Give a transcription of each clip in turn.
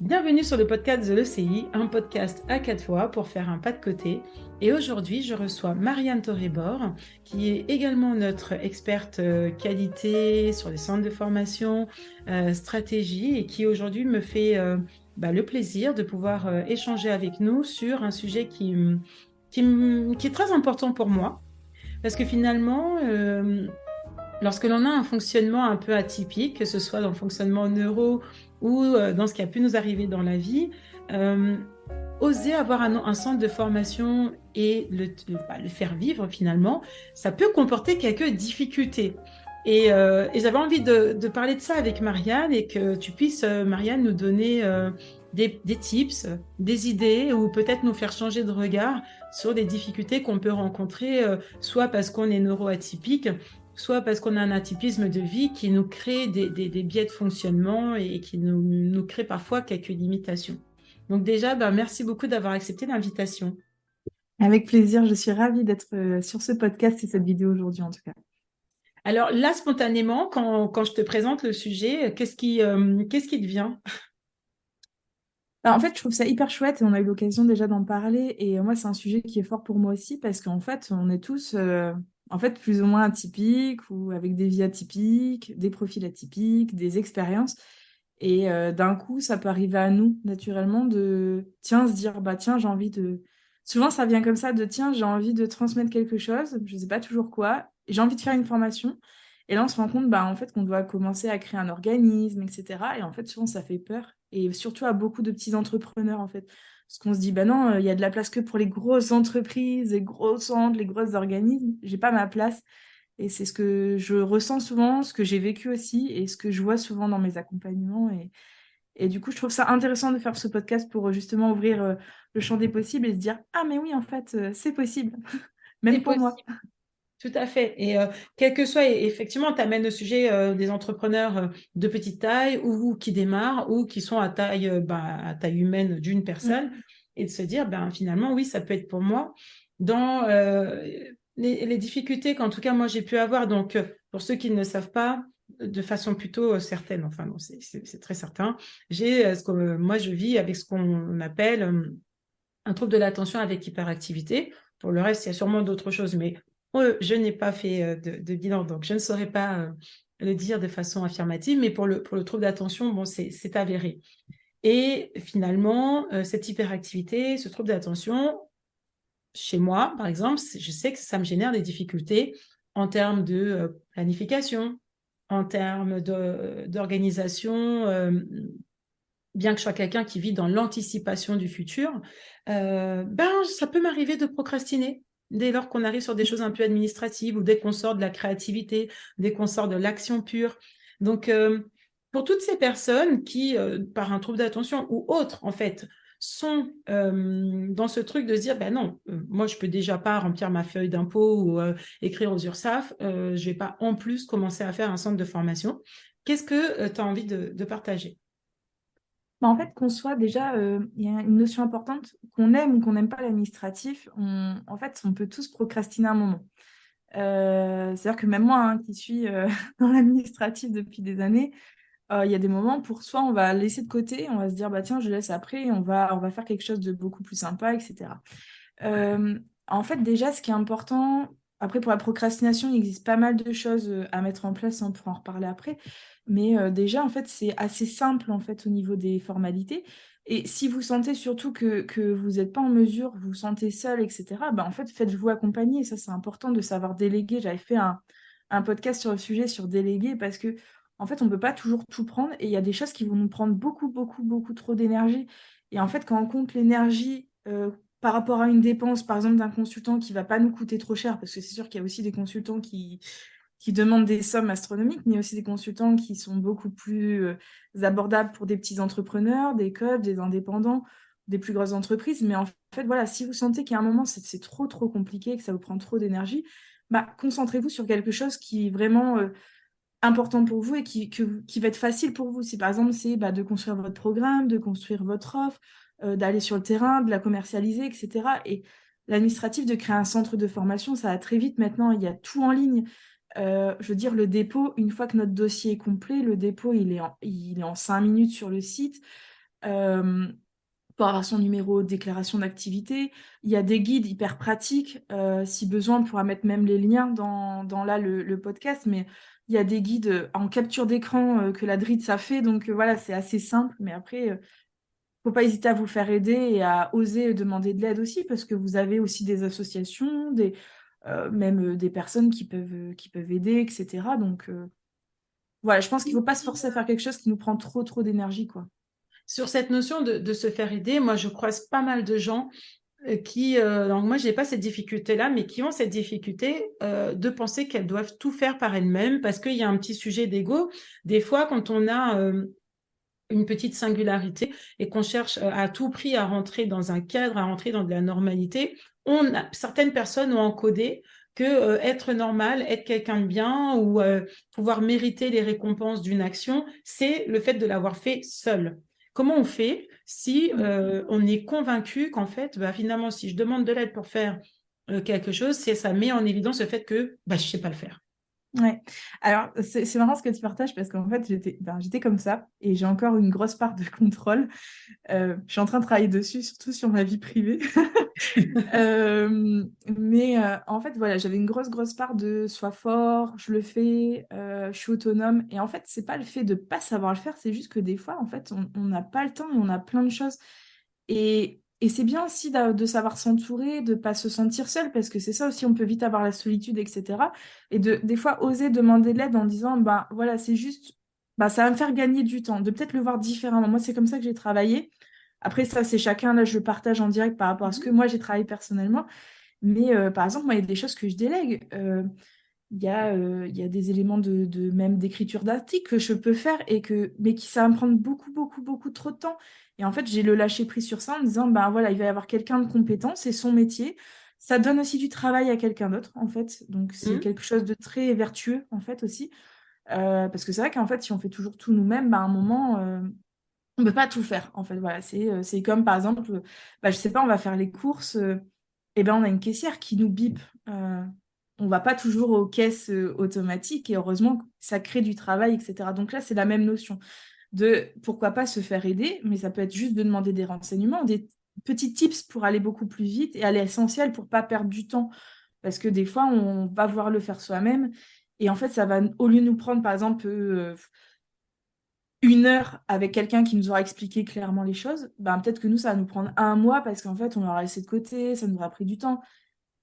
Bienvenue sur le podcast de l'ECI, un podcast à 4 voix pour faire un pas de côté. Et aujourd'hui, je reçois Marianne Torrebord, qui est également notre experte qualité sur les centres de formation, stratégie, et qui aujourd'hui me fait le plaisir de pouvoir échanger avec nous sur un sujet qui est très important pour moi. Parce que finalement, lorsque l'on a un fonctionnement un peu atypique, que ce soit dans le fonctionnement neuro ou dans ce qui a pu nous arriver dans la vie, euh, oser avoir un centre de formation et le faire vivre finalement, ça peut comporter quelques difficultés. Et j'avais envie de parler de ça avec Marianne et que tu puisses, Marianne, nous donner des tips, des idées ou peut-être nous faire changer de regard sur les difficultés qu'on peut rencontrer, soit parce qu'on est neuroatypique, soit parce qu'on a un atypisme de vie qui nous crée des biais de fonctionnement et qui nous crée parfois quelques limitations. Donc déjà, merci beaucoup d'avoir accepté l'invitation. Avec plaisir, je suis ravie d'être sur ce podcast et cette vidéo aujourd'hui en tout cas. Alors là, spontanément, quand je te présente le sujet, qu'est-ce qui te vient? Alors, en fait, je trouve ça hyper chouette et on a eu l'occasion déjà d'en parler et moi, c'est un sujet qui est fort pour moi aussi parce qu'en fait, on est tous en fait plus ou moins atypiques ou avec des vies atypiques, des profils atypiques, des expériences et d'un coup, ça peut arriver à nous naturellement de tiens se dire bah tiens, j'ai envie de souvent ça vient comme ça de tiens, j'ai envie de transmettre quelque chose, je sais pas toujours quoi, j'ai envie de faire une formation. Et là, on se rend compte bah, en fait, qu'on doit commencer à créer un organisme, etc. Et en fait, souvent, ça fait peur. Et surtout à beaucoup de petits entrepreneurs, en fait. Parce qu'on se dit, bah non, il y a de la place que pour les grosses entreprises, les gros centres, les gros organismes. J'ai pas ma place. Et c'est ce que je ressens souvent, ce que j'ai vécu aussi, et ce que je vois souvent dans mes accompagnements. Et du coup, je trouve ça intéressant de faire ce podcast pour justement ouvrir le champ des possibles et se dire, ah mais oui, en fait, c'est possible, C'est même pour moi. possible. Tout à fait. Et quel que soit, et effectivement, tu amènes le sujet des entrepreneurs de petite taille ou qui démarrent ou qui sont à taille humaine d'une personne Mm. et de se dire, finalement, oui, ça peut être pour moi. Dans les difficultés qu'en tout cas, moi, j'ai pu avoir, donc pour ceux qui ne le savent pas, de façon plutôt certaine, enfin, non, c'est très certain, j'ai moi, je vis avec ce qu'on appelle un trouble de l'attention avec hyperactivité. Pour le reste, il y a sûrement d'autres choses, mais je n'ai pas fait de bilan, donc je ne saurais pas le dire de façon affirmative, mais pour le trouble d'attention, bon, c'est avéré. Et finalement, cette hyperactivité, ce trouble d'attention, chez moi, par exemple, je sais que ça me génère des difficultés en termes de planification, en termes d'organisation, bien que je sois quelqu'un qui vit dans l'anticipation du futur, ça peut m'arriver de procrastiner dès lors qu'on arrive sur des choses un peu administratives ou dès qu'on sort de la créativité, dès qu'on sort de l'action pure. Donc, pour toutes ces personnes qui, par un trouble d'attention ou autre, en fait, sont dans ce truc de se dire, ben non, moi, je peux déjà pas remplir ma feuille d'impôt ou écrire aux URSSAF, je vais pas en plus commencer à faire un centre de formation. Qu'est-ce que tu as envie de partager? Bah, en fait, qu'on soit déjà, il y a une notion importante, qu'on aime ou qu'on n'aime pas l'administratif, en fait, on peut tous procrastiner un moment. C'est-à-dire que même moi, hein, qui suis dans l'administratif depuis des années, il y a des moments pour soi, on va laisser de côté, on va se dire, bah tiens, je laisse après, on va faire quelque chose de beaucoup plus sympa, etc. En fait, déjà, ce qui est important, après pour la procrastination, il existe pas mal de choses à mettre en place, on pourra en reparler après. Mais déjà, en fait, c'est assez simple en fait au niveau des formalités. Et si vous sentez surtout que vous n'êtes pas en mesure, vous vous sentez seul, etc., bah, en fait, faites-vous accompagner. Ça, c'est important de savoir déléguer. J'avais fait un podcast sur le sujet, sur déléguer, parce que en fait, on ne peut pas toujours tout prendre et il y a des choses qui vont nous prendre beaucoup, beaucoup, beaucoup trop d'énergie. Et en fait, quand on compte l'énergie par rapport à une dépense, par exemple, d'un consultant qui va pas nous coûter trop cher, parce que c'est sûr qu'il y a aussi des consultants qui demandent des sommes astronomiques, mais il y a aussi des consultants qui sont beaucoup plus abordables pour des petits entrepreneurs, des coachs, des indépendants, des plus grosses entreprises. Mais en fait, voilà, si vous sentez qu'à un moment, c'est trop, trop compliqué, que ça vous prend trop d'énergie, bah, concentrez-vous sur quelque chose qui est vraiment important pour vous et qui va être facile pour vous. Si par exemple, c'est bah, de construire votre programme, de construire votre offre, d'aller sur le terrain, de la commercialiser, etc. Et l'administratif, de créer un centre de formation, ça va très vite maintenant, il y a tout en ligne. Je veux dire, le dépôt, une fois que notre dossier est complet, le dépôt, il est en 5 minutes sur le site. pour avoir son numéro de déclaration d'activité. Il y a des guides hyper pratiques. Si besoin, on pourra mettre même les liens dans là, le podcast. Mais il y a des guides en capture d'écran que la DRID a fait. Donc voilà, c'est assez simple. Mais après, faut pas hésiter à vous faire aider et à oser demander de l'aide aussi, parce que vous avez aussi des associations, même des personnes qui peuvent aider, etc. Donc voilà, je pense qu'il faut pas se forcer à faire quelque chose qui nous prend trop, trop d'énergie, quoi. Sur cette notion de se faire aider, moi, je croise pas mal de gens donc moi, j'ai pas cette difficulté-là, mais qui ont cette difficulté de penser qu'elles doivent tout faire par elles-mêmes parce qu'il y a un petit sujet d'ego. Des fois, quand on a une petite singularité et qu'on cherche à tout prix à rentrer dans un cadre, à rentrer dans de la normalité, certaines personnes ont encodé que être normal, être quelqu'un de bien ou pouvoir mériter les récompenses d'une action, c'est le fait de l'avoir fait seul. Comment on fait si on est convaincu qu'en fait, bah, finalement, si je demande de l'aide pour faire quelque chose, ça met en évidence le fait que bah, je ne sais pas le faire. Ouais. Alors, c'est marrant ce que tu partages parce qu'en fait, j'étais comme ça et j'ai encore une grosse part de contrôle. Je suis en train de travailler dessus, surtout sur ma vie privée. Mais en fait, voilà, j'avais une grosse, grosse part de sois fort, je le fais, je suis autonome. Et en fait, c'est pas le fait de pas savoir le faire, c'est juste que des fois, en fait, on n'a pas le temps et on a plein de choses. Et c'est bien aussi de savoir s'entourer, de pas se sentir seul, parce que c'est ça aussi, on peut vite avoir la solitude, etc. Et des fois, oser demander de l'aide en disant, bah voilà, c'est juste, bah, ça va me faire gagner du temps, de peut-être le voir différemment. Moi, c'est comme ça que j'ai travaillé. Après, ça, c'est chacun. Là, je partage en direct par rapport à ce que moi, j'ai travaillé personnellement. Mais par exemple, moi, il y a des choses que je délègue. Il y a des éléments même d'écriture d'article que je peux faire mais qui ça va me prendre beaucoup, beaucoup, beaucoup trop de temps. Et en fait, j'ai le lâcher prise sur ça en me disant, ben voilà, il va y avoir quelqu'un de compétent, c'est son métier. Ça donne aussi du travail à quelqu'un d'autre, en fait. Donc, c'est Mmh. quelque chose de très vertueux, en fait, aussi. Parce que c'est vrai qu'en fait, si on fait toujours tout nous-mêmes, ben, à un moment, on ne peut pas tout faire, en fait. Voilà, c'est comme, par exemple, je sais pas, on va faire les courses. Eh ben, on a une caissière qui nous bip. On va pas toujours aux caisses automatiques et heureusement, ça crée du travail, etc. Donc là, c'est la même notion de pourquoi pas se faire aider, mais ça peut être juste de demander des renseignements, des petits tips pour aller beaucoup plus vite et aller à l'essentiel pour pas perdre du temps. Parce que des fois, on va vouloir le faire soi-même et en fait, ça va, au lieu de nous prendre, par exemple, 1 heure avec quelqu'un qui nous aura expliqué clairement les choses, ben, peut-être que nous, ça va nous prendre un mois parce qu'en fait, on l'aura laissé de côté, ça nous aura pris du temps.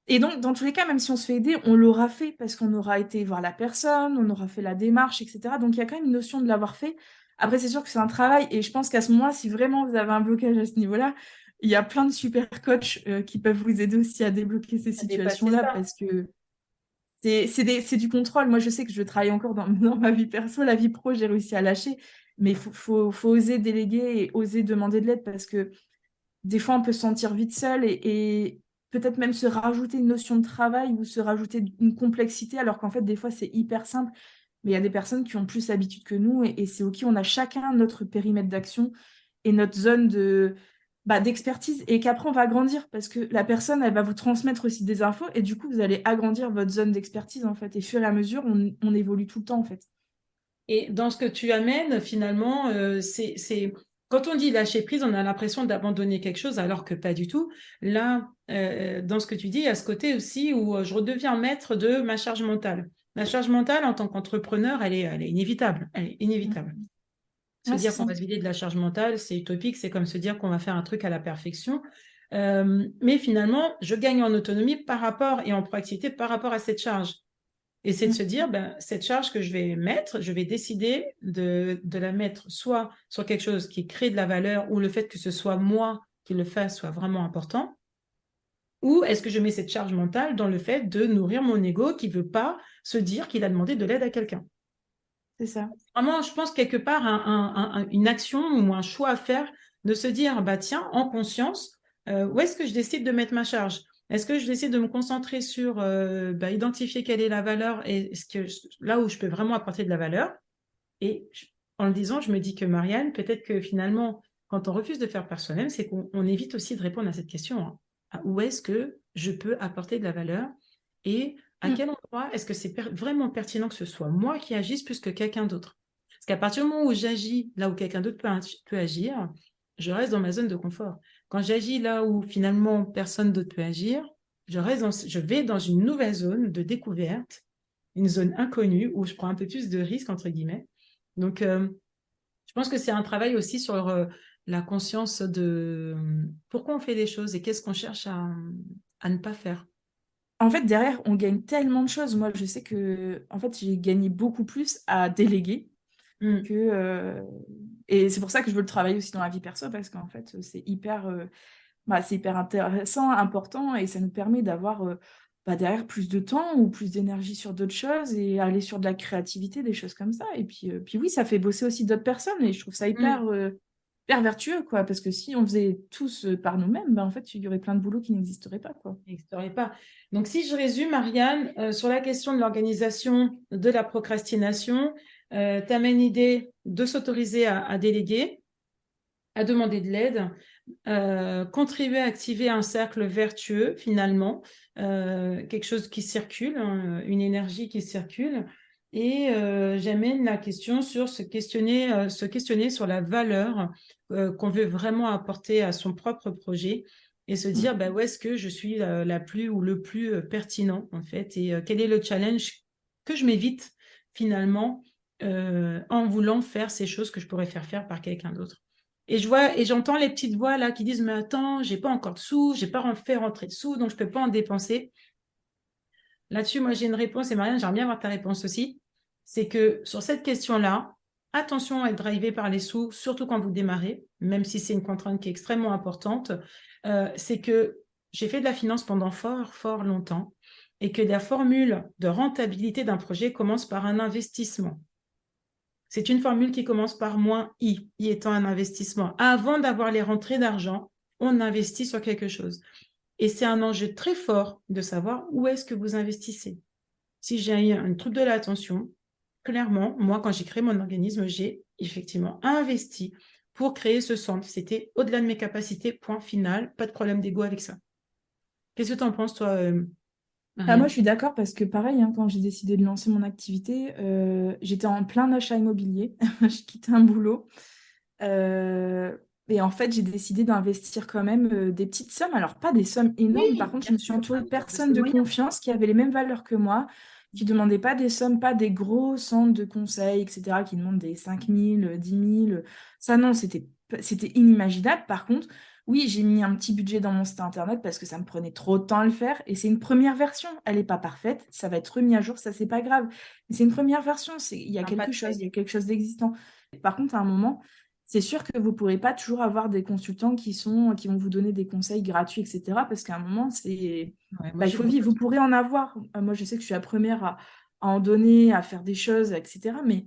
Et donc, dans tous les cas, même si on se fait aider, on l'aura fait parce qu'on aura été voir la personne, on aura fait la démarche, etc. Donc, il y a quand même une notion de l'avoir fait. Après, c'est sûr que c'est un travail et je pense qu'à ce moment-là, si vraiment vous avez un blocage à ce niveau-là, il y a plein de super coachs qui peuvent vous aider aussi à débloquer ces À dépasser situations-là ça. parce que c'est du contrôle. Moi, je sais que je travaille encore dans ma vie perso. La vie pro, j'ai réussi à lâcher. Mais il faut oser déléguer et oser demander de l'aide parce que des fois, on peut se sentir vite seul et peut-être même se rajouter une notion de travail ou se rajouter une complexité, alors qu'en fait, des fois, c'est hyper simple. Mais il y a des personnes qui ont plus l'habitude que nous et c'est OK. On a chacun notre périmètre d'action et notre zone d'expertise et qu'après, on va agrandir parce que la personne, elle va vous transmettre aussi des infos et du coup, vous allez agrandir votre zone d'expertise en fait. Et au fur et à mesure, on évolue tout le temps en fait. Et dans ce que tu amènes, finalement, quand on dit lâcher prise, on a l'impression d'abandonner quelque chose, alors que pas du tout. Là, dans ce que tu dis, il y a ce côté aussi où je redeviens maître de ma charge mentale. Ma charge mentale, en tant qu'entrepreneur, elle est inévitable. Elle est inévitable. Se Ouais, c'est dire qu'on ça. va se vider de la charge mentale, c'est utopique. C'est comme se dire qu'on va faire un truc à la perfection. Mais finalement, je gagne en autonomie par rapport et en proactivité par rapport à cette charge. Et c'est de se dire, ben, cette charge que je vais mettre, je vais décider de la mettre soit sur quelque chose qui crée de la valeur ou le fait que ce soit moi qui le fasse soit vraiment important, ou est-ce que je mets cette charge mentale dans le fait de nourrir mon ego qui ne veut pas se dire qu'il a demandé de l'aide à quelqu'un. C'est ça. Vraiment, je pense quelque part une action ou un choix à faire de se dire, bah tiens, en conscience, où est-ce que je décide de mettre ma charge? Est-ce que je décide de me concentrer sur identifier quelle est la valeur et là où je peux vraiment apporter de la valeur? Et en le disant, je me dis que Marianne, peut-être que finalement, quand on refuse de faire par soi-même, c'est qu'on évite aussi de répondre à cette question, hein. Où est-ce que je peux apporter de la valeur et à Mm. quel endroit est-ce que c'est vraiment pertinent que ce soit moi qui agisse plus que quelqu'un d'autre? Parce qu'à partir du moment où j'agis là où quelqu'un d'autre peut agir, je reste dans ma zone de confort. Quand j'agis là où finalement personne d'autre peut agir, je vais dans une nouvelle zone de découverte, une zone inconnue où je prends un peu plus de risques, entre guillemets. Donc, je pense que c'est un travail aussi sur la conscience de pourquoi on fait des choses et qu'est-ce qu'on cherche à ne pas faire. En fait, derrière, on gagne tellement de choses. Moi, je sais que en fait, j'ai gagné beaucoup plus à déléguer Mm. que et c'est pour ça que je veux le travailler aussi dans la vie perso parce qu'en fait, c'est hyper intéressant, important et ça nous permet d'avoir derrière plus de temps ou plus d'énergie sur d'autres choses et aller sur de la créativité, des choses comme ça. Et puis oui, ça fait bosser aussi d'autres personnes et je trouve ça Mm. hyper vertueux, quoi. Parce que si on faisait tous par nous-mêmes, en fait, il y aurait plein de boulots qui n'existeraient pas, quoi. N'existeraient pas. Donc, si je résume, Marianne, sur la question de l'organisation de la procrastination, tu amènes l'idée de s'autoriser à déléguer, à demander de l'aide, contribuer à activer un cercle vertueux finalement, quelque chose qui circule, hein, une énergie qui circule. Et j'amène la question sur se questionner sur la valeur qu'on veut vraiment apporter à son propre projet et se dire bah, où est-ce que je suis la plus ou le plus pertinent en fait et quel est le challenge que je m'évite finalement en voulant faire ces choses que je pourrais faire par quelqu'un d'autre. Et je vois et j'entends les petites voix là qui disent mais attends, j'ai pas encore de sous, j'ai pas fait rentrer de sous, donc je peux pas en dépenser. Là-dessus, moi j'ai une réponse et Marianne, j'aimerais bien avoir ta réponse aussi. C'est que sur cette question-là, attention à être drivé par les sous, surtout quand vous démarrez, même si c'est une contrainte qui est extrêmement importante. C'est que j'ai fait de la finance pendant fort longtemps et que la formule de rentabilité d'un projet commence par un investissement. C'est une formule qui commence par moins I, I étant un investissement. Avant d'avoir les rentrées d'argent, on investit sur quelque chose. Et c'est un enjeu très fort de savoir où est-ce que vous investissez. Si j'ai un trouble de l'attention, clairement, moi, quand j'ai créé mon organisme, j'ai effectivement investi pour créer ce centre. C'était au-delà de mes capacités, point final, pas de problème d'ego avec ça. Qu'est-ce que tu en penses, toi, Moi, Marianne? je suis d'accord parce que pareil, hein, quand j'ai décidé de lancer mon activité, j'étais en plein achat immobilier. Je quittais un boulot. Euh, et en fait, j'ai décidé d'investir quand même des petites sommes. Alors, pas des sommes énormes. Par Oui, contre, je bien me suis sûr. entourée de De personnes ses de moyens. confiance qui avaient les mêmes valeurs que moi, qui ne demandaient pas des sommes, pas des gros centres de conseil, etc., qui demandent des 5 000, 10 000. Ça, non, c'était inimaginable. Par contre, oui, j'ai mis un petit budget dans mon site internet parce que ça me prenait trop de temps à le faire. Et c'est une première version. Elle n'est pas parfaite. Ça va être remis à jour. Ça, c'est pas grave. Mais c'est une première version. Il y a Un pas quelque de chose. fait. Il y a quelque chose d'existant. Par contre, à un moment, c'est sûr que vous ne pourrez pas toujours avoir des consultants qui vont vous donner des conseils gratuits, etc. Parce qu'à un moment, Ouais, moi, il j'ai faut vivre. beaucoup. Vous pourrez en avoir. Moi, je sais que je suis la première à en donner, à faire des choses, etc. Mais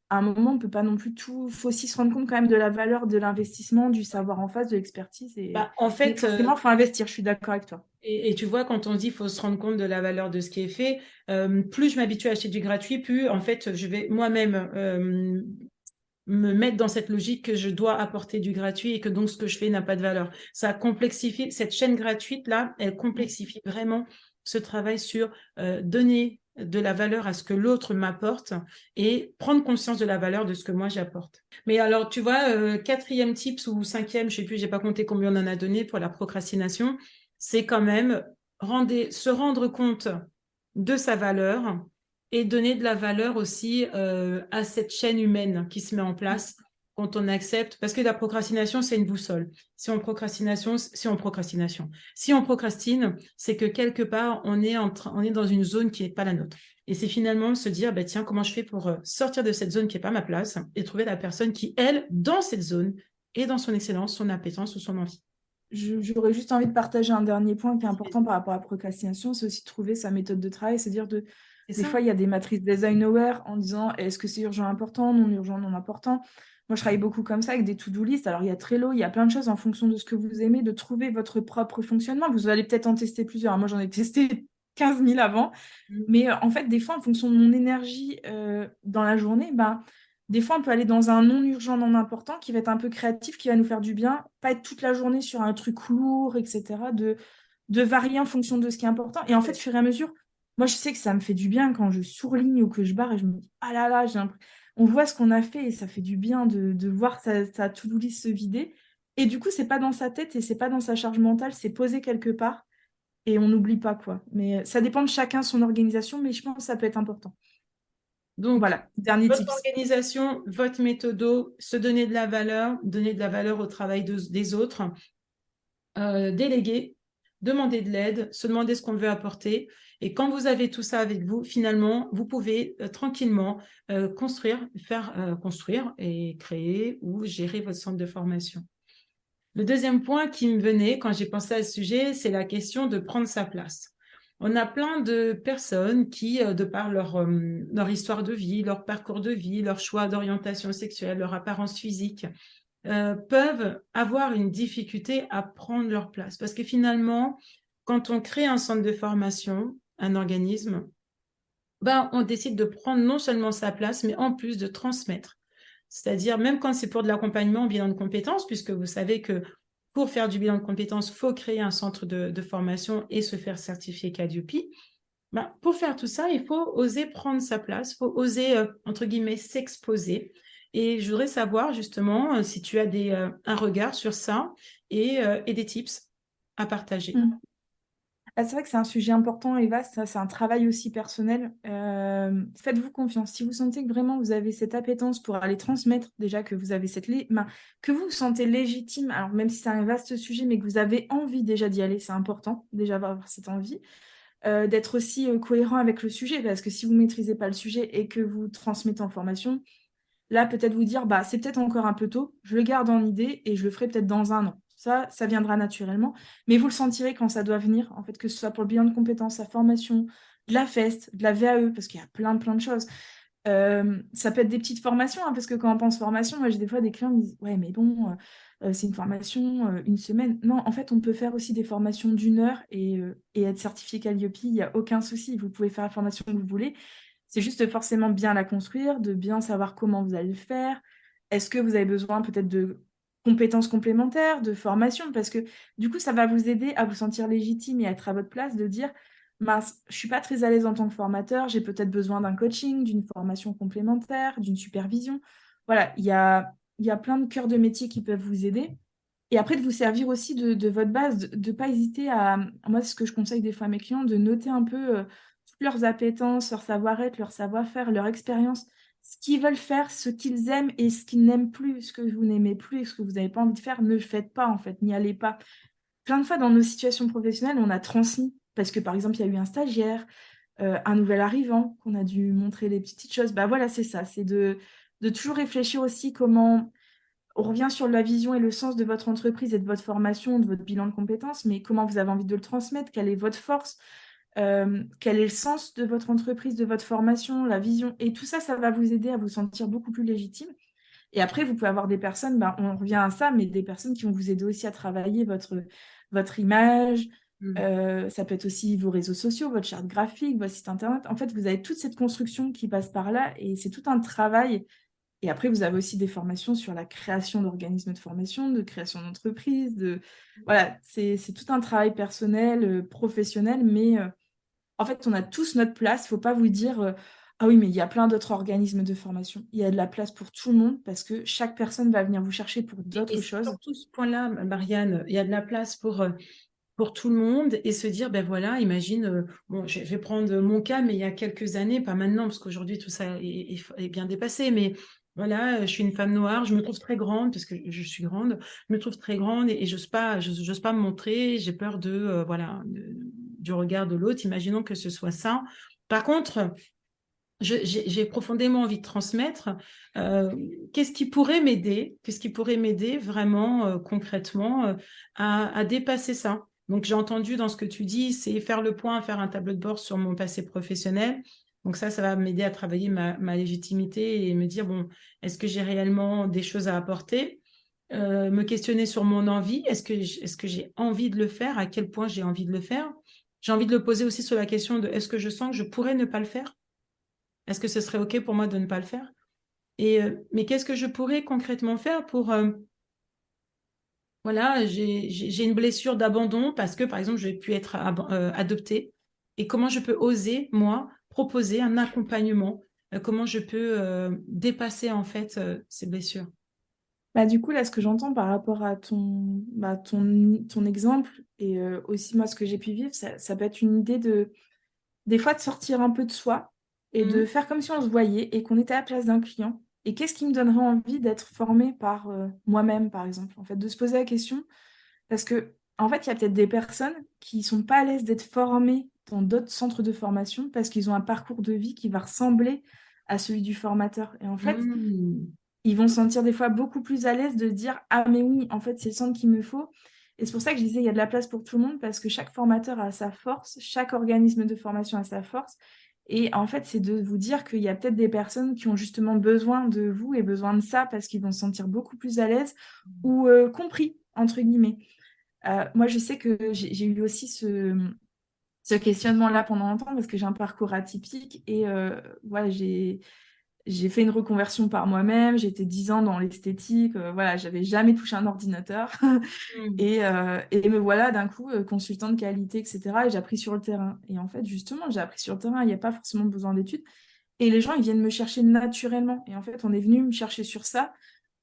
à un moment, on ne peut pas non plus tout. Il faut aussi se rendre compte quand même de la valeur de l'investissement, du savoir en face, de l'expertise. Bah, en Mais fait, forcément, il faut investir. Je suis d'accord avec toi. et tu vois, quand on dit qu'il faut se rendre compte de la valeur de ce qui est fait, plus je m'habitue à acheter du gratuit, plus en fait, je vais moi-même me mettre dans cette logique que je dois apporter du gratuit et que donc ce que je fais n'a pas de valeur. Ça complexifie, cette chaîne gratuite-là, elle complexifie vraiment ce travail sur donner de la valeur à ce que l'autre m'apporte et prendre conscience de la valeur de ce que moi j'apporte. Mais alors, tu vois, quatrième tips ou cinquième, je sais plus, j'ai pas compté combien on en a donné pour la procrastination, c'est quand même se rendre compte de sa valeur et donner de la valeur aussi à cette chaîne humaine qui se met en place quand on accepte, parce que la procrastination, c'est une boussole. Si on procrastine, c'est que quelque part, on est dans une zone qui n'est pas la nôtre. Et c'est finalement se dire, bah, tiens, comment je fais pour sortir de cette zone qui n'est pas ma place et trouver la personne qui, elle, dans cette zone, est dans son excellence, son appétence ou son envie. J'aurais juste envie de partager un dernier point qui est important par rapport à la procrastination, c'est aussi de trouver sa méthode de travail, c'est-à-dire C'est des ça. fois, il y a des matrices d'Eisenhower en disant est-ce que c'est urgent, important, non urgent, non important. Moi, je travaille beaucoup comme ça avec des to-do list. Alors, il y a Trello, il y a plein de choses en fonction de ce que vous aimez, de trouver votre propre fonctionnement. Vous allez peut-être en tester plusieurs. Moi, j'en ai testé 15 000 avant. Mais en fait, des fois, en fonction de mon énergie dans la journée, des fois, on peut aller dans un non urgent, non important qui va être un peu créatif, qui va nous faire du bien, pas être toute la journée sur un truc lourd, etc. De varier en fonction de ce qui est important. Et en fait, au fur et à mesure, moi, je sais que ça me fait du bien quand je surligne ou que je barre et je me dis, ah là là, on voit ce qu'on a fait et ça fait du bien de voir sa to-do list se vider. Et du coup, c'est pas dans sa tête et c'est pas dans sa charge mentale, c'est posé quelque part et on n'oublie pas, quoi. Mais ça dépend de chacun, son organisation, mais je pense que ça peut être important. Donc, Voilà, dernier votre tips. organisation, votre méthodo, se donner de la valeur, donner de la valeur au travail des autres, déléguer, demander de l'aide, se demander ce qu'on veut apporter. Et quand vous avez tout ça avec vous, finalement, vous pouvez tranquillement construire et créer ou gérer votre centre de formation. Le deuxième point qui me venait quand j'ai pensé à ce sujet, c'est la question de prendre sa place. On a plein de personnes qui, de par leur histoire de vie, leur parcours de vie, leur choix d'orientation sexuelle, leur apparence physique, peuvent avoir une difficulté à prendre leur place. Parce que finalement, quand on crée un centre de formation, un organisme, ben, on décide de prendre non seulement sa place, mais en plus de transmettre. C'est-à-dire, même quand c'est pour de l'accompagnement au bilan de compétences, puisque vous savez que pour faire du bilan de compétences, il faut créer un centre de formation et se faire certifier Calliope. Ben, pour faire tout ça, il faut oser prendre sa place, il faut oser, entre guillemets, s'exposer. Et je voudrais savoir justement si tu as un regard sur ça et des tips à partager. Mm. Ah, c'est vrai que c'est un sujet important et vaste, ça, c'est un travail aussi personnel. Faites-vous confiance. Si vous sentez que vraiment vous avez cette appétence pour aller transmettre, déjà que vous avez que vous vous sentez légitime, alors même si c'est un vaste sujet, mais que vous avez envie déjà d'y aller, c'est important, déjà avoir cette envie, d'être aussi cohérent avec le sujet, parce que si vous ne maîtrisez pas le sujet et que vous transmettez en formation, là, peut-être vous dire, bah, c'est peut-être encore un peu tôt, je le garde en idée et je le ferai peut-être dans un an. Ça viendra naturellement, mais vous le sentirez quand ça doit venir, en fait, que ce soit pour le bilan de compétences, la formation, de la FEST, de la VAE, parce qu'il y a plein de choses. Ça peut être des petites formations, hein, parce que quand on pense formation, moi j'ai des fois des clients qui me disent, ouais, mais bon, c'est une formation, une semaine. Non, en fait, on peut faire aussi des formations d'une heure et être certifié Calliope, il n'y a aucun souci. Vous pouvez faire la formation que vous voulez. C'est juste forcément bien la construire, de bien savoir comment vous allez le faire. Est-ce que vous avez besoin peut-être de compétences complémentaires, de formation? Parce que du coup, ça va vous aider à vous sentir légitime et à être à votre place, de dire, mince, je suis pas très à l'aise en tant que formateur, j'ai peut-être besoin d'un coaching, d'une formation complémentaire, d'une supervision. Voilà, il y a plein de cœurs de métier qui peuvent vous aider. Et après, de vous servir aussi de votre base, de ne pas hésiter moi, c'est ce que je conseille des fois à mes clients, de noter un peu toutes leurs appétences, leur savoir-être, leur savoir-faire, leur expérience, ce qu'ils veulent faire, ce qu'ils aiment et ce qu'ils n'aiment plus, ce que vous n'aimez plus et ce que vous n'avez pas envie de faire, ne le faites pas en fait, n'y allez pas. Plein de fois dans nos situations professionnelles, on a transmis, parce que par exemple, il y a eu un stagiaire, un nouvel arrivant, qu'on a dû montrer des petites choses. Bah voilà, c'est ça, c'est de toujours réfléchir aussi comment on revient sur la vision et le sens de votre entreprise et de votre formation, de votre bilan de compétences, mais comment vous avez envie de le transmettre, quelle est votre force, quel est le sens de votre entreprise, de votre formation, la vision. Et tout ça, ça va vous aider à vous sentir beaucoup plus légitime. Et après, vous pouvez avoir des personnes, ben, on revient à ça, mais des personnes qui vont vous aider aussi à travailler votre image. Mm. Ça peut être aussi vos réseaux sociaux, votre charte graphique, votre site internet. En fait, vous avez toute cette construction qui passe par là et c'est tout un travail. Et après, vous avez aussi des formations sur la création d'organismes de formation, de création d'entreprises. Voilà, c'est tout un travail personnel, professionnel, mais en fait, on a tous notre place. Il ne faut pas vous dire, ah oui, mais il y a plein d'autres organismes de formation. Il y a de la place pour tout le monde parce que chaque personne va venir vous chercher pour Et d'autres c'est choses. surtout ce point-là, Marianne, il y a de la place pour tout le monde et se dire, ben voilà, imagine, bon, je vais prendre mon cas, mais il y a quelques années, pas maintenant, parce qu'aujourd'hui tout ça est bien dépassé, mais voilà, je suis une femme noire, je me trouve très grande, parce que je suis grande, je me trouve très grande et j'ose pas me montrer, j'ai peur voilà, du regard de l'autre, imaginons que ce soit ça. Par contre, j'ai profondément envie de transmettre. Qu'est-ce qui pourrait m'aider vraiment concrètement à dépasser ça? Donc, j'ai entendu dans ce que tu dis, c'est faire le point, faire un tableau de bord sur mon passé professionnel. Donc ça va m'aider à travailler ma légitimité et me dire, bon, est-ce que j'ai réellement des choses à apporter? Me questionner sur mon envie. Est-ce que j'ai envie de le faire? À quel point j'ai envie de le faire? J'ai envie de le poser aussi sur la question de est-ce que je sens que je pourrais ne pas le faire? Est-ce que ce serait OK pour moi de ne pas le faire? Mais qu'est-ce que je pourrais concrètement faire pour... voilà, j'ai une blessure d'abandon parce que, par exemple, je vais pu être adoptée. Et comment je peux oser, moi, proposer un accompagnement? Comment je peux dépasser, en fait, ces blessures? Bah, du coup, là, ce que j'entends par rapport à ton exemple, et aussi moi, ce que j'ai pu vivre, ça peut être une idée des fois, de sortir un peu de soi et de Mhm. faire comme si on se voyait et qu'on était à la place d'un client. Et qu'est-ce qui me donnerait envie d'être formée par moi-même, par exemple? En fait, de se poser la question, parce que, en fait, il y a peut-être des personnes qui sont pas à l'aise d'être formées dans d'autres centres de formation parce qu'ils ont un parcours de vie qui va ressembler à celui du formateur. Et en fait, Mhm. ils vont se sentir des fois beaucoup plus à l'aise de dire, ah mais oui, en fait, c'est le centre qu'il me faut. Et c'est pour ça que je disais, il y a de la place pour tout le monde parce que chaque formateur a sa force, chaque organisme de formation a sa force. Et en fait, c'est de vous dire qu'il y a peut-être des personnes qui ont justement besoin de vous et besoin de ça parce qu'ils vont se sentir beaucoup plus à l'aise ou compris, entre guillemets. Moi, je sais que j'ai eu aussi ce questionnement-là pendant longtemps parce que j'ai un parcours atypique et voilà, j'ai fait une reconversion par moi-même, j'ai été 10 ans dans l'esthétique, voilà, j'avais jamais touché un ordinateur. Mhm. Et me voilà d'un coup consultant de qualité, etc. Et j'ai appris sur le terrain. Et en fait, justement, j'ai appris sur le terrain, il n'y a pas forcément besoin d'études. Et les gens, ils viennent me chercher naturellement. Et en fait, on est venu me chercher sur ça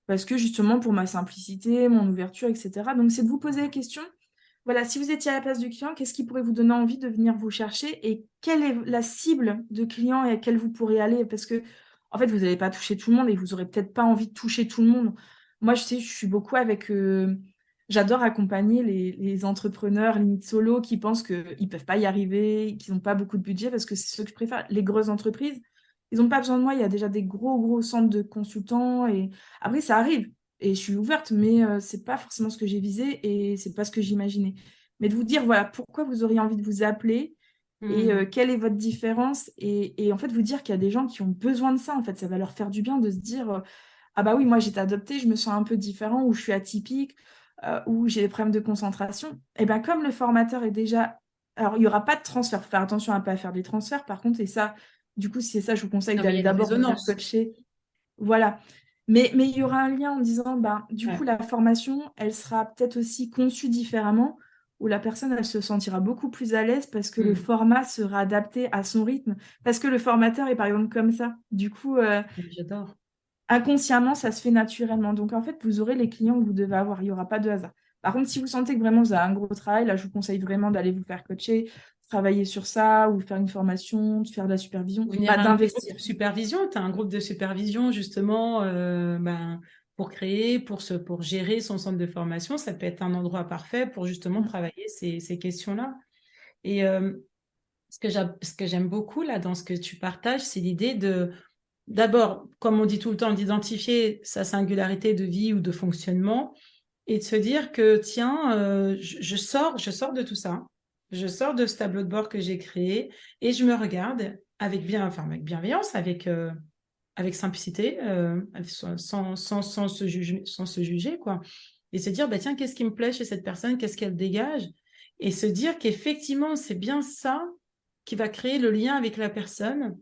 parce que justement, pour ma simplicité, mon ouverture, etc. Donc, c'est de vous poser la question, voilà, si vous étiez à la place du client, qu'est-ce qui pourrait vous donner envie de venir vous chercher et quelle est la cible de client et à laquelle vous pourrez aller? Parce que, en fait, vous n'allez pas toucher tout le monde et vous n'aurez peut-être pas envie de toucher tout le monde. Moi, je sais, je suis beaucoup avec. J'adore accompagner les entrepreneurs, limite solo, qui pensent qu'ils ne peuvent pas y arriver, qu'ils n'ont pas beaucoup de budget parce que c'est ce que je préfère. Les grosses entreprises, ils n'ont pas besoin de moi. Il y a déjà des gros, gros centres de consultants et après, ça arrive et je suis ouverte, mais c'est pas forcément ce que j'ai visé et c'est pas ce que j'imaginais. Mais de vous dire, voilà, pourquoi vous auriez envie de vous appeler et Mhm. quelle est votre différence et en fait, vous dire qu'il y a des gens qui ont besoin de ça, en fait, ça va leur faire du bien de se dire, ah bah oui, moi j'ai été adoptée, je me sens un peu différent ou je suis atypique ou j'ai des problèmes de concentration. Et bien, comme le formateur est déjà... Alors, il n'y aura pas de transfert, faut faire attention à ne pas faire des transferts, par contre, et ça, du coup, si c'est ça, je vous conseille Non, mais il y d'aller a une d'abord vous faire résonance. coacher. Voilà. Mais il y aura un lien en disant, ben, du coup, Ouais. la formation, elle sera peut-être aussi conçue différemment, où la personne, elle se sentira beaucoup plus à l'aise parce que le Mhm. format sera adapté à son rythme, parce que le formateur est par exemple comme ça. Du coup, J'adore. inconsciemment, ça se fait naturellement. Donc, en fait, vous aurez les clients que vous devez avoir. Il n'y aura pas de hasard. Par contre, si vous sentez que vraiment vous avez un gros travail, là, je vous conseille vraiment d'aller vous faire coacher, travailler sur ça, ou faire une formation, de faire de la supervision, Venir bah, à un petit groupe d'investir. de supervision, tu as un groupe de supervision justement pour créer, pour gérer son centre de formation, ça peut être un endroit parfait pour justement Mm. travailler ces questions-là. Et ce que j'aime beaucoup là dans ce que tu partages, c'est l'idée d'abord, comme on dit tout le temps, d'identifier sa singularité de vie ou de fonctionnement et de se dire que tiens, je sors de tout ça, je sors de ce tableau de bord que j'ai créé et je me regarde avec bienveillance, avec simplicité, sans se juger, quoi. Et se dire, bah, tiens, qu'est-ce qui me plaît chez cette personne, qu'est-ce qu'elle dégage? Et se dire qu'effectivement, c'est bien ça qui va créer le lien avec la personne.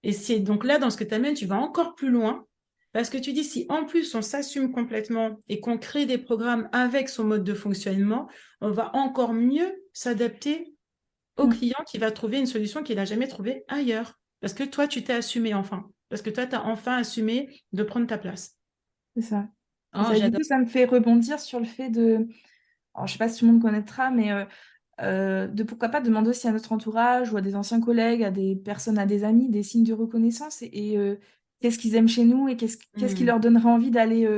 Et c'est donc là, dans ce que tu amènes, tu vas encore plus loin. Parce que tu dis, si en plus on s'assume complètement et qu'on crée des programmes avec son mode de fonctionnement, on va encore mieux s'adapter au Mm. client qui va trouver une solution qu'il n'a jamais trouvée ailleurs. Parce que toi, tu t'es assumé enfin. Parce que toi, tu as enfin assumé de prendre ta place. C'est ça. C'est Oh, ça. Et du j'adore. coup, ça me fait rebondir sur le fait de, alors, je sais pas si tout le monde connaîtra, mais de pourquoi pas demander aussi à notre entourage ou à des anciens collègues, à des personnes, à des amis, des signes de reconnaissance et qu'est-ce qu'ils aiment chez nous et qu'est-ce qui Hmm. leur donnerait envie d'aller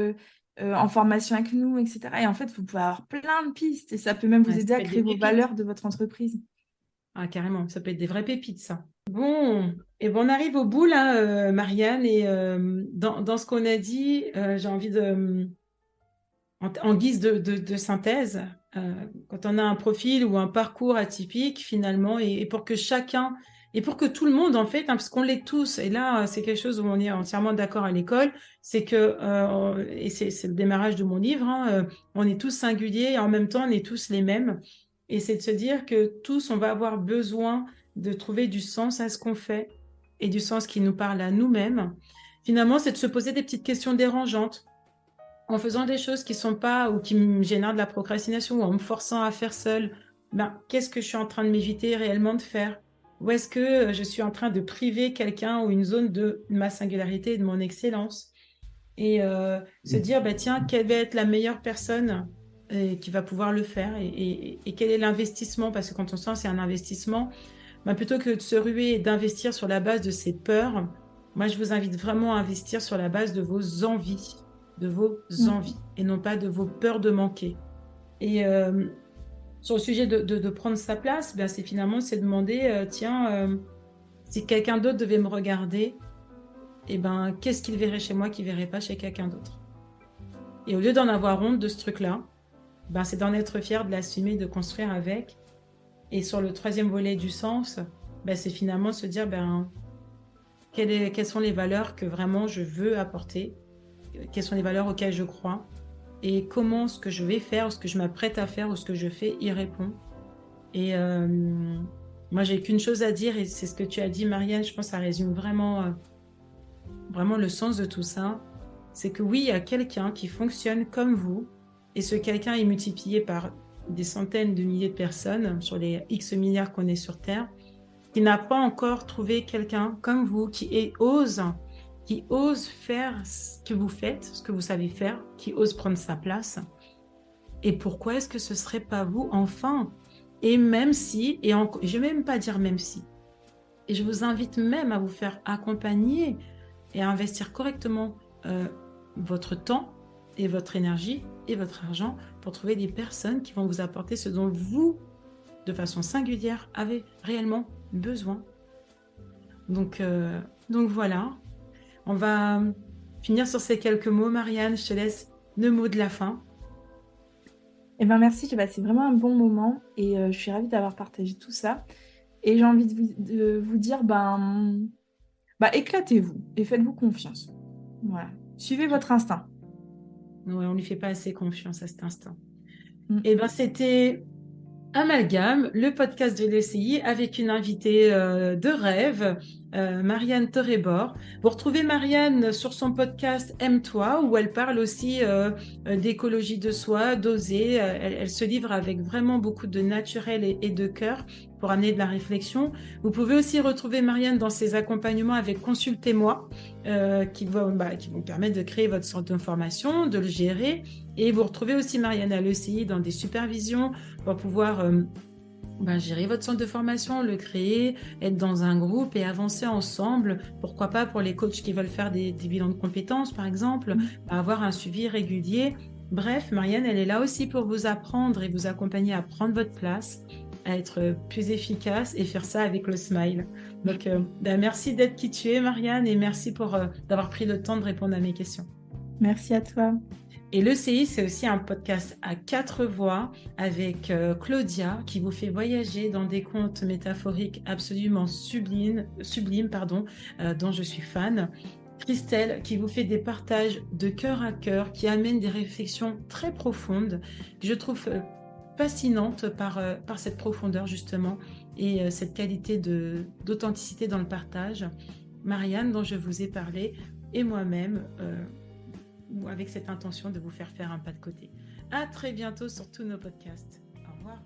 en formation avec nous, etc. Et en fait, vous pouvez avoir plein de pistes et ça peut même vous Ouais, ça aider à peut être des créer vos pépites. valeurs de votre entreprise. Ah, carrément, ça peut être des vraies pépites, ça. Bon, et bon, on arrive au bout là, Marianne, et dans ce qu'on a dit, j'ai envie en guise de synthèse, quand on a un profil ou un parcours atypique finalement, et pour que chacun, et pour que tout le monde en fait, hein, parce qu'on l'est tous, et là c'est quelque chose où on est entièrement d'accord à l'école, c'est que, et c'est le démarrage de mon livre, hein, on est tous singuliers et en même temps on est tous les mêmes, et c'est de se dire que tous on va avoir besoin de trouver du sens à ce qu'on fait et du sens qui nous parle à nous-mêmes. Finalement, c'est de se poser des petites questions dérangeantes en faisant des choses qui sont pas ou qui me génèrent de la procrastination ou en me forçant à faire seule, ben, qu'est-ce que je suis en train de m'éviter réellement de faire? Ou est-ce que je suis en train de priver quelqu'un ou une zone de ma singularité et de mon excellence? et se dire, bah, tiens, quelle va être la meilleure personne qui va pouvoir le faire et quel est l'investissement, parce que quand on sent c'est un investissement, bah, plutôt que de se ruer et d'investir sur la base de ses peurs, moi je vous invite vraiment à investir sur la base de vos Mm. envies et non pas de vos peurs de manquer. Et sur le sujet de prendre sa place, ben c'est finalement c'est demander, tiens, si quelqu'un d'autre devait me regarder, eh ben, qu'est-ce qu'il verrait chez moi qu'il ne verrait pas chez quelqu'un d'autre? Et au lieu d'en avoir honte de ce truc-là, ben, c'est d'en être fier, de l'assumer, de construire avec. Et sur le troisième volet du sens, ben, c'est finalement se dire, ben, quelles sont les valeurs que vraiment je veux apporter, quelles sont les valeurs auxquelles je crois, et comment ce que je vais faire, ou ce que je m'apprête à faire, ou ce que je fais y répond. Et moi, j'ai qu'une chose à dire, et c'est ce que tu as dit, Marianne, je pense que ça résume vraiment le sens de tout ça. C'est que oui, il y a quelqu'un qui fonctionne comme vous, et ce quelqu'un est multiplié par des centaines de milliers de personnes sur les X milliards qu'on est sur Terre, qui n'a pas encore trouvé quelqu'un comme vous qui ose faire ce que vous faites, ce que vous savez faire, qui ose prendre sa place. Et pourquoi est-ce que ce serait pas vous enfin? Et même si, je vais même pas dire même si, et je vous invite même à vous faire accompagner et à investir correctement euh, votre temps et votre énergie et votre argent pour trouver des personnes qui vont vous apporter ce dont vous, de façon singulière, avez réellement besoin. Donc, donc voilà, on va finir sur ces quelques mots. Marianne, je te laisse le mot de la fin. Eh ben merci, j'ai passé vraiment un bon moment et je suis ravie d'avoir partagé tout ça. Et j'ai envie de vous dire, éclatez-vous et faites-vous confiance. Voilà. Suivez votre instinct. Ouais, on ne lui fait pas assez confiance à cet instant. Mm. Et ben c'était Amalgame, le podcast de l'ECI avec une invitée de rêve, Marianne Torrebor. Vous retrouvez Marianne sur son podcast Aime-toi, où elle parle aussi d'écologie de soi, d'oser. Elle se livre avec vraiment beaucoup de naturel et de cœur pour amener de la réflexion. Vous pouvez aussi retrouver Marianne dans ses accompagnements avec Consultez-moi, qui vont permettre de créer votre centre d'information, de le gérer. Et vous retrouvez aussi Marianne à l'ECI dans des supervisions pour pouvoir gérer votre centre de formation, le créer, être dans un groupe et avancer ensemble. Pourquoi pas pour les coachs qui veulent faire des bilans de compétences, par exemple, avoir un suivi régulier. Bref, Marianne, elle est là aussi pour vous apprendre et vous accompagner à prendre votre place, à être plus efficace et faire ça avec le smile. Donc, merci d'être qui tu es, Marianne, et merci d'avoir pris le temps de répondre à mes questions. Merci à toi. Et l'ECI, c'est aussi un podcast à 4 voix avec Claudia qui vous fait voyager dans des contes métaphoriques absolument sublimes, dont je suis fan. Christelle qui vous fait des partages de cœur à cœur qui amènent des réflexions très profondes que je trouve fascinantes par cette profondeur justement et cette qualité d'authenticité dans le partage. Marianne dont je vous ai parlé et moi-même ou avec cette intention de vous faire un pas de côté. À très bientôt sur tous nos podcasts. Au revoir.